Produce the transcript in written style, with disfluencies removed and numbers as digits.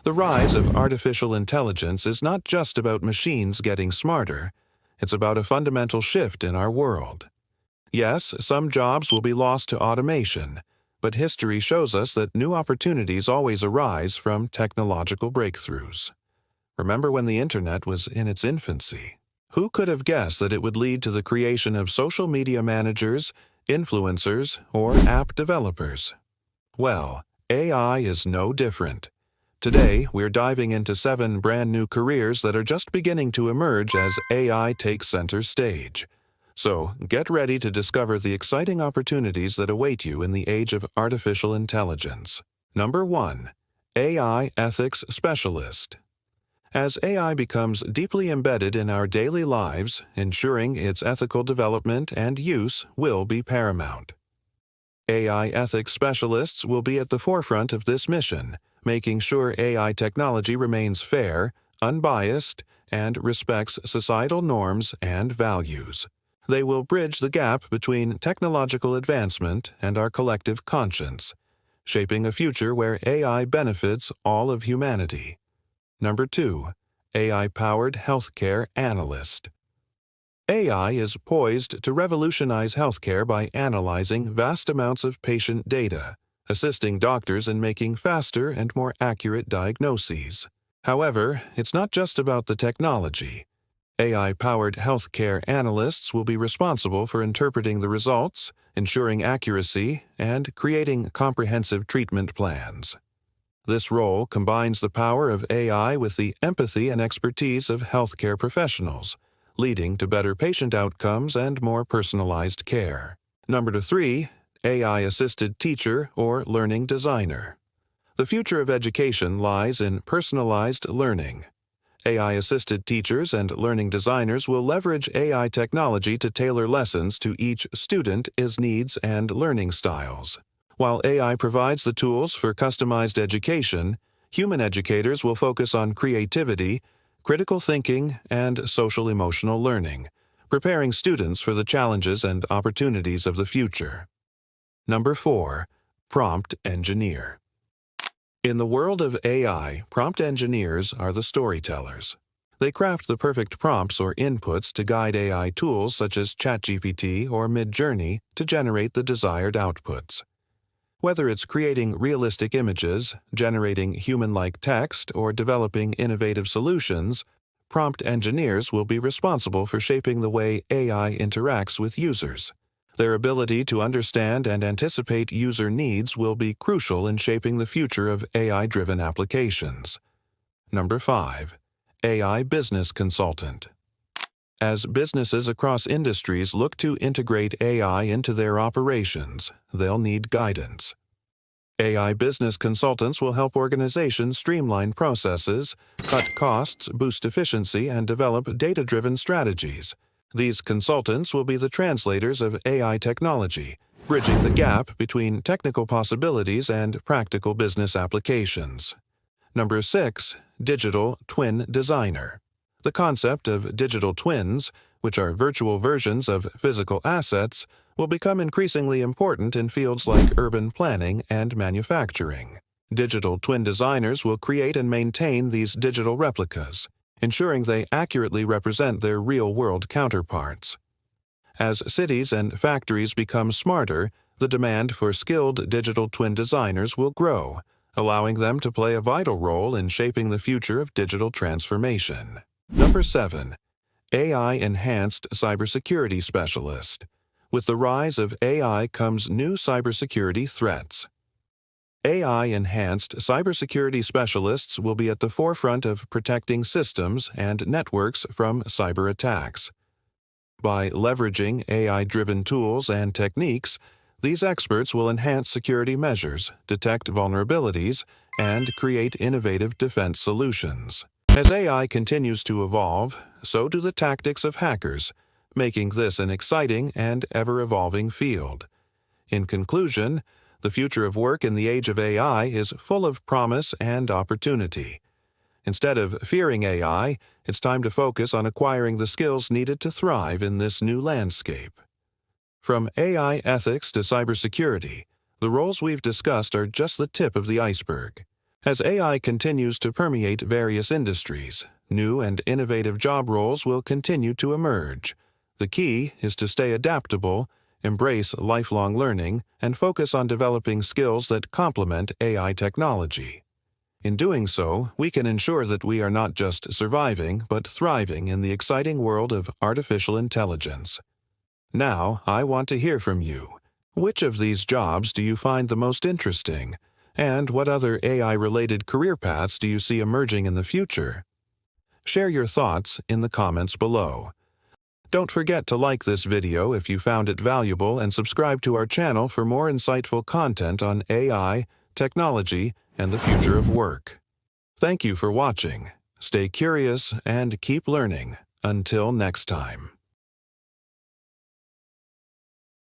The rise of artificial intelligence is not just about machines getting smarter, it's about a fundamental shift in our world. Yes, some jobs will be lost to automation, but history shows us that new opportunities always arise from technological breakthroughs. Remember when the internet was in its infancy? Who could have guessed that it would lead to the creation of social media managers, influencers, or app developers? Well, AI is no different. Today, we're diving into 7 brand new careers that are just beginning to emerge as AI takes center stage. So, get ready to discover the exciting opportunities that await you in the age of artificial intelligence. Number 1. AI Ethics Specialist. As AI becomes deeply embedded in our daily lives, ensuring its ethical development and use will be paramount. AI ethics specialists will be at the forefront of this mission, making sure AI technology remains fair, unbiased, and respects societal norms and values. They will bridge the gap between technological advancement and our collective conscience, shaping a future where AI benefits all of humanity. Number 2. AI-powered healthcare analyst. AI is poised to revolutionize healthcare by analyzing vast amounts of patient data, assisting doctors in making faster and more accurate diagnoses. However, it's not just about the technology. AI-powered healthcare analysts will be responsible for interpreting the results, ensuring accuracy, and creating comprehensive treatment plans. This role combines the power of AI with the empathy and expertise of healthcare professionals, leading to better patient outcomes and more personalized care. Number 3. AI-assisted teacher or learning designer. The future of education lies in personalized learning. AI-assisted teachers and learning designers will leverage AI technology to tailor lessons to each student's needs and learning styles. While AI provides the tools for customized education, human educators will focus on creativity, critical thinking, and social-emotional learning, preparing students for the challenges and opportunities of the future. Number 4. Prompt engineer. In the world of AI, prompt engineers are the storytellers. They craft the perfect prompts or inputs to guide AI tools such as ChatGPT or Midjourney to generate the desired outputs. Whether it's creating realistic images, generating human-like text, or developing innovative solutions, prompt engineers will be responsible for shaping the way AI interacts with users. Their ability to understand and anticipate user needs will be crucial in shaping the future of AI-driven applications. Number 5. AI business consultant. As businesses across industries look to integrate AI into their operations, they'll need guidance. AI business consultants will help organizations streamline processes, cut costs, boost efficiency, and develop data-driven strategies. These consultants will be the translators of AI technology, bridging the gap between technical possibilities and practical business applications. Number 6. Digital twin designer. The concept of digital twins, which are virtual versions of physical assets, will become increasingly important in fields like urban planning and manufacturing. Digital twin designers will create and maintain these digital replicas, ensuring they accurately represent their real-world counterparts. As cities and factories become smarter, the demand for skilled digital twin designers will grow, allowing them to play a vital role in shaping the future of digital transformation. Number 7. AI-enhanced cybersecurity specialist. With the rise of AI comes new cybersecurity threats. AI-enhanced cybersecurity specialists will be at the forefront of protecting systems and networks from cyber attacks. By leveraging AI-driven tools and techniques, these experts will enhance security measures, detect vulnerabilities, and create innovative defense solutions. As AI continues to evolve, so do the tactics of hackers, making this an exciting and ever-evolving field. In conclusion, the future of work in the age of AI is full of promise and opportunity. Instead of fearing AI, it's time to focus on acquiring the skills needed to thrive in this new landscape. From AI ethics to cybersecurity, the roles we've discussed are just the tip of the iceberg. As AI continues to permeate various industries, new and innovative job roles will continue to emerge. The key is to stay adaptable, embrace lifelong learning, and focus on developing skills that complement AI technology. In doing so, we can ensure that we are not just surviving, but thriving in the exciting world of artificial intelligence. Now, I want to hear from you. Which of these jobs do you find the most interesting? And what other AI-related career paths do you see emerging in the future? Share your thoughts in the comments below. Don't forget to like this video if you found it valuable and subscribe to our channel for more insightful content on AI, technology, and the future of work. Thank you for watching. Stay curious and keep learning. Until next time.